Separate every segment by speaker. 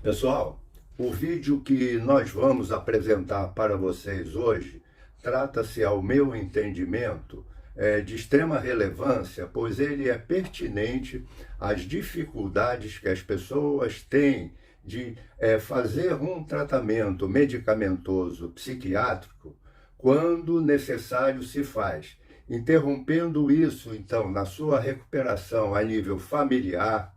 Speaker 1: Pessoal, o vídeo que nós vamos apresentar para vocês hoje trata-se, ao meu entendimento, de extrema relevância, pois ele é pertinente às dificuldades que as pessoas têm de fazer um tratamento medicamentoso psiquiátrico quando necessário se faz, interrompendo isso, então, na sua recuperação a nível familiar,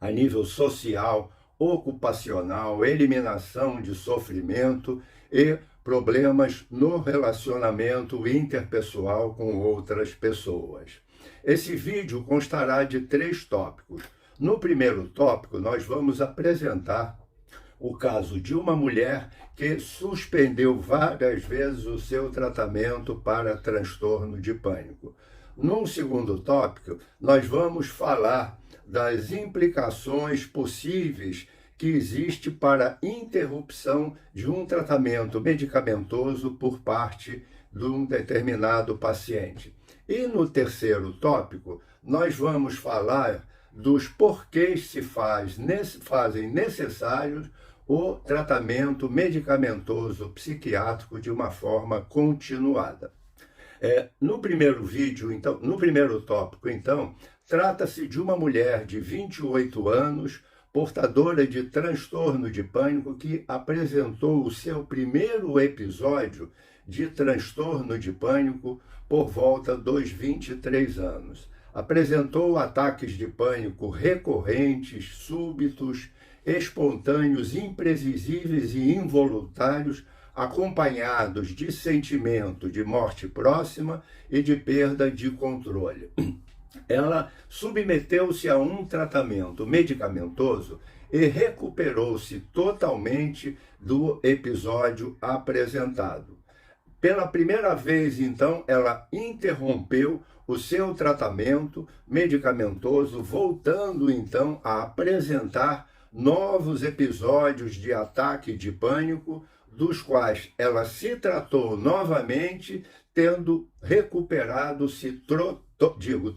Speaker 1: a nível social, ocupacional, eliminação de sofrimento e problemas no relacionamento interpessoal com outras pessoas. Esse vídeo constará de 3 tópicos. No primeiro tópico, nós vamos apresentar o caso de uma mulher que suspendeu várias vezes o seu tratamento para transtorno de pânico. Num segundo tópico, nós vamos falar das implicações possíveis que existe para a interrupção de um tratamento medicamentoso por parte de um determinado paciente. E no terceiro tópico, nós vamos falar dos porquês se fazem necessários o tratamento medicamentoso psiquiátrico de uma forma continuada. No primeiro tópico, então, trata-se de uma mulher de 28 anos, portadora de transtorno de pânico, que apresentou o seu primeiro episódio de transtorno de pânico por volta dos 23 anos. Apresentou ataques de pânico recorrentes, súbitos, espontâneos, imprevisíveis e involuntários, acompanhados de sentimento de morte próxima e de perda de controle. Ela submeteu-se a um tratamento medicamentoso e recuperou-se totalmente do episódio apresentado. Pela primeira vez, então, ela interrompeu o seu tratamento medicamentoso, voltando, então, a apresentar novos episódios de ataque de pânico, dos quais ela se tratou novamente, tendo recuperado-se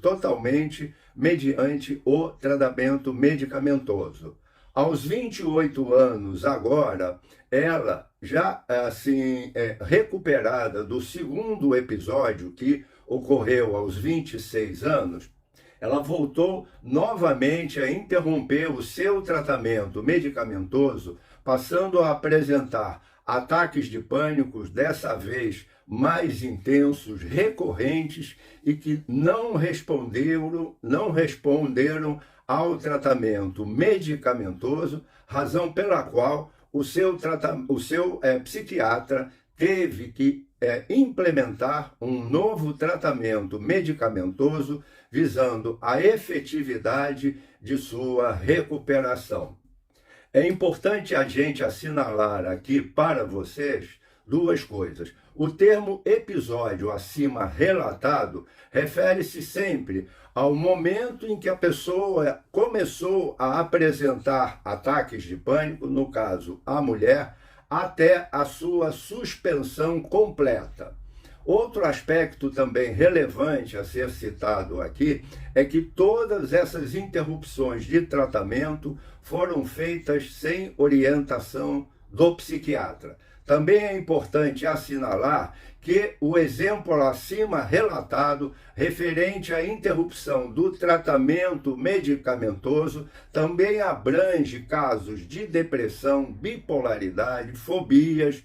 Speaker 1: totalmente mediante o tratamento medicamentoso. Aos 28 anos agora, ela já assim recuperada do segundo episódio, que ocorreu aos 26 anos, ela voltou novamente a interromper o seu tratamento medicamentoso, passando a apresentar ataques de pânico, dessa vez mais intensos, recorrentes, e que não responderam ao tratamento medicamentoso, razão pela qual o seu psiquiatra teve que implementar um novo tratamento medicamentoso visando a efetividade de sua recuperação. É importante a gente assinalar aqui para vocês 2 coisas. O termo episódio acima relatado refere-se sempre ao momento em que a pessoa começou a apresentar ataques de pânico, no caso a mulher, até a sua suspensão completa. Outro aspecto também relevante a ser citado aqui é que todas essas interrupções de tratamento foram feitas sem orientação do psiquiatra. Também é importante assinalar que o exemplo acima relatado, referente à interrupção do tratamento medicamentoso, também abrange casos de depressão, bipolaridade, fobias,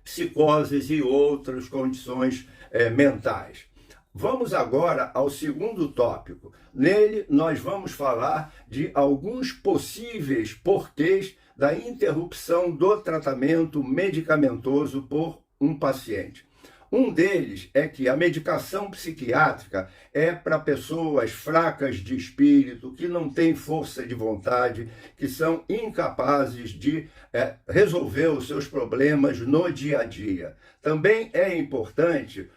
Speaker 1: psicoses e outras condições mentais. Vamos agora ao segundo tópico. Nele, nós vamos falar de alguns possíveis porquês da interrupção do tratamento medicamentoso por um paciente. Um deles é que a medicação psiquiátrica é para pessoas fracas de espírito, que não têm força de vontade, que são incapazes de resolver os seus problemas no dia a dia. Também é importante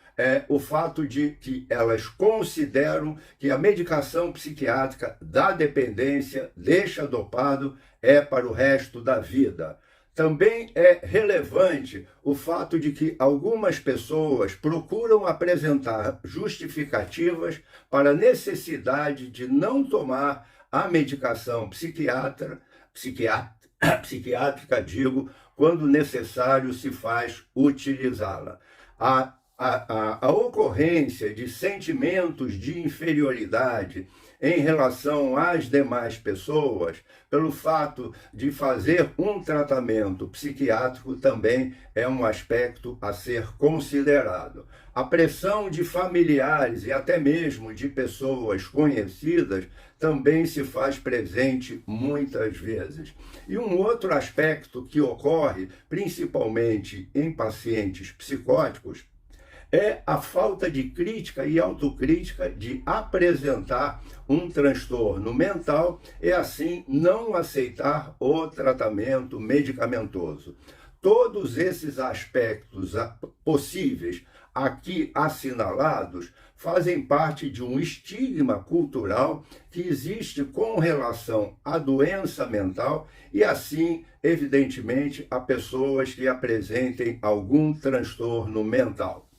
Speaker 1: o fato de que elas consideram que a medicação psiquiátrica da dependência, deixa dopado, é para o resto da vida. Também é relevante o fato de que algumas pessoas procuram apresentar justificativas para a necessidade de não tomar a medicação psiquiátrica psiquiátrica, digo, quando necessário se faz utilizá-la. A ocorrência de sentimentos de inferioridade em relação às demais pessoas, pelo fato de fazer um tratamento psiquiátrico, também é um aspecto a ser considerado. A pressão de familiares e até mesmo de pessoas conhecidas também se faz presente muitas vezes. E um outro aspecto que ocorre, principalmente em pacientes psicóticos, é a falta de crítica e autocrítica de apresentar um transtorno mental e assim não aceitar o tratamento medicamentoso. Todos esses aspectos possíveis aqui assinalados fazem parte de um estigma cultural que existe com relação à doença mental e assim, evidentemente, a pessoas que apresentem algum transtorno mental.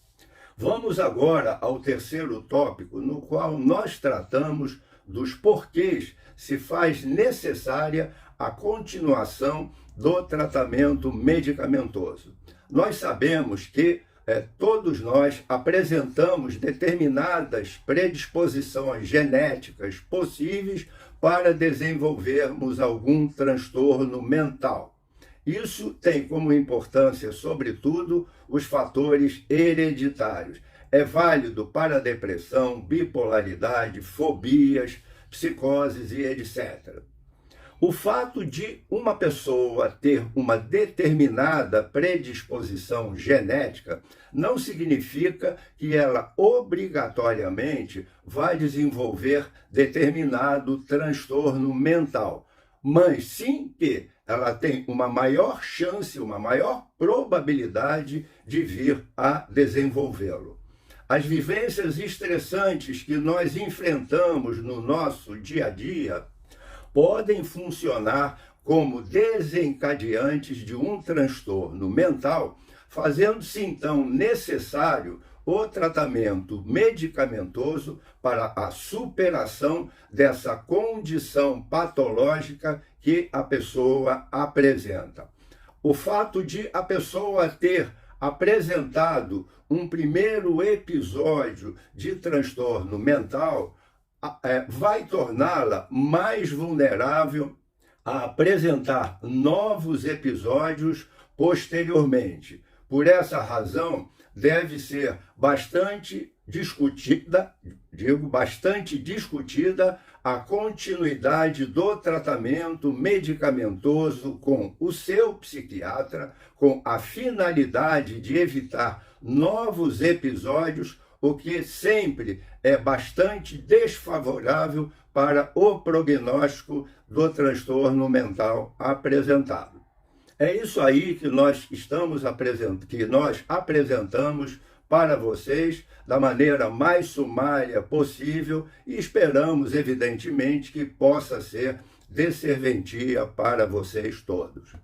Speaker 1: Vamos agora ao terceiro tópico, no qual nós tratamos dos porquês se faz necessária a continuação do tratamento medicamentoso. Nós sabemos que todos nós apresentamos determinadas predisposições genéticas possíveis para desenvolvermos algum transtorno mental. Isso tem como importância, sobretudo, os fatores hereditários. É válido para depressão, bipolaridade, fobias, psicoses e etc. O fato de uma pessoa ter uma determinada predisposição genética não significa que ela obrigatoriamente vai desenvolver determinado transtorno mental, mas sim que ela tem uma maior chance, uma maior probabilidade de vir a desenvolvê-lo. As vivências estressantes que nós enfrentamos no nosso dia a dia podem funcionar como desencadeantes de um transtorno mental, fazendo-se então necessário o tratamento medicamentoso para a superação dessa condição patológica que a pessoa apresenta. O fato de a pessoa ter apresentado um primeiro episódio de transtorno mental vai torná-la mais vulnerável a apresentar novos episódios posteriormente. Por essa razão, deve ser bastante discutida a continuidade do tratamento medicamentoso com o seu psiquiatra, com a finalidade de evitar novos episódios, o que sempre é bastante desfavorável para o prognóstico do transtorno mental apresentado. É isso aí que nós apresentamos para vocês da maneira mais sumária possível e esperamos, evidentemente, que possa ser de serventia para vocês todos.